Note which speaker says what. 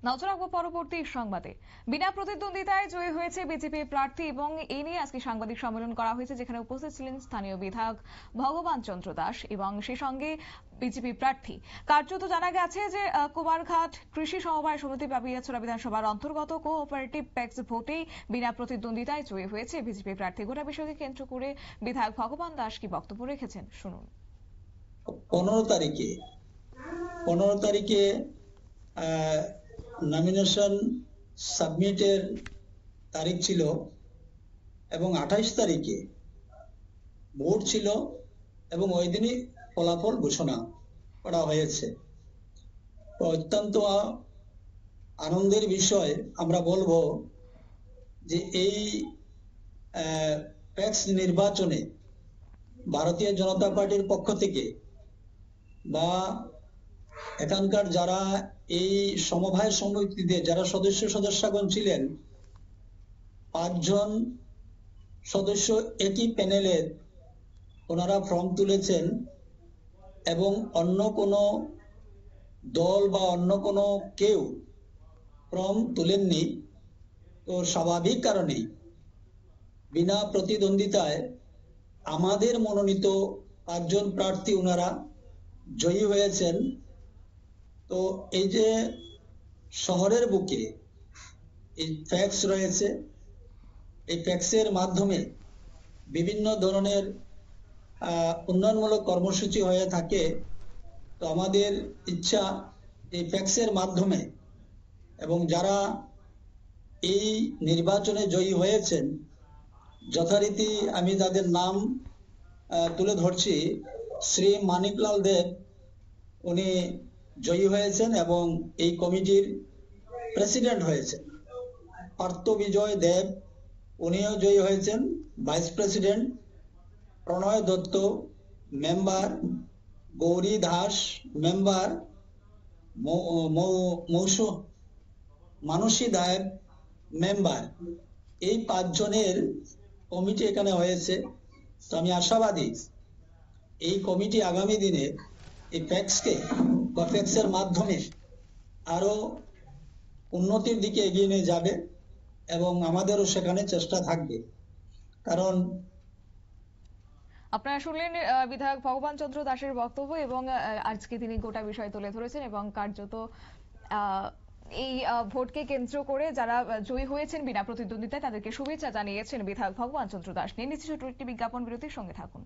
Speaker 1: নজর রাখবো পরবর্তী সংবাদে। বিনা প্রতিদ্বন্দ্বিতায় জয়ী হয়েছে বিজেপি প্রার্থী এবং এই নিয়ে আজকে সাংবাদিক সম্মেলন করা হয়েছে, যেখানে উপস্থিত ছিলেন স্থানীয় বিধায়ক ভগবান চন্দ্র দাস এবং সেই সঙ্গে বিজেপি প্রার্থী। কার্যত জানা গেছে যে কুমারঘাট কৃষি সমবায় সমিতি বাবিয়াছড়া বিধানসভার অন্তর্গত কোঅপারেটিভ প্যাক্স ভোটেই বিনা প্রতিদ্বন্দ্বিতায় জয়ী হয়েছে বিজেপি প্রার্থী। গোটা বিষয়কে কেন্দ্র করে বিধায়ক ভগবান দাস কি বক্তব্য রেখেছেন শুনুন।
Speaker 2: 15 তারিখে নমিনেশন সাবমিটের তারিখ ছিল এবং 28 তারিখে ভোট ছিল এবং ওই দিনই ফলাফল ঘোষণা করা হয়েছে। তো অত্যন্ত আনন্দের বিষয় আমরা বলবো যে এই প্যাক্স নির্বাচনে ভারতীয় জনতা পার্টির পক্ষ থেকে বা এখানকার যারা এই সমবায় সমিতিতে যারা সদস্যগণ ছিলেন, 5 জন সদস্য একই প্যানেলের ওনারা ফর্ম তুলেছেন এবং অন্য কোনো দল বা অন্য কোনো কেউ ফর্ম তুলেননি। তো স্বাভাবিক কারণেই বিনা প্রতিদ্বন্দ্বিতায় আমাদের মনোনীত 5 জন প্রার্থী ওনারা জয়ী হয়েছেন। তো এই যে শহরের বুকে এই প্যাক্স রয়েছে, এই প্যাক্সের মাধ্যমে বিভিন্ন ধরনের উন্নয়নমূলক কর্মসূচি হয়ে থাকে। তো আমাদের ইচ্ছা এই প্যাক্সের মাধ্যমে এবং যারা এই নির্বাচনে জয়ী হয়েছেন, যথারীতি আমি যাদের নাম তুলে ধরছি, শ্রী মানিকলাল দেব উনি জয়ী হয়েছেন এবং এই কমিটির প্রেসিডেন্ট হয়েছেন। পার্থ বিজয় দেব উনিও জয়ী হয়েছেন, ভাইস প্রেসিডেন্ট। প্রণয় দত্ত মেম্বার, গৌরী দাস মেম্বার, মানসী দায়েব মেম্বার। এই 5 জনের কমিটি এখানে হয়েছে। তো আমি আশাবাদী এই কমিটি আগামী দিনে এই প্যাক্সের মাধ্যমে আরো উন্নতির দিকে এগিয়ে নিয়ে যাবে এবং আমাদেরও সেখানে চেষ্টা থাকবে। কারণ
Speaker 1: আপনারা শুনলেন বিধায়ক ভগবান চন্দ্র দাসের বক্তব্য এবং আজকে তিনি গোটা বিষয় তুলে ধরেছেন এবং কার্যত এই ভোটকে কেন্দ্র করে যারা জয়ী হয়েছেন বিনা প্রতিদ্বন্দ্বিতায় তাদেরকে শুভেচ্ছা জানিয়েছেন বিধায়ক ভগবান চন্দ্র দাস। নিয়ে নিচ্ছে ছোট একটি বিজ্ঞাপন বিরতির সঙ্গে থাকুন।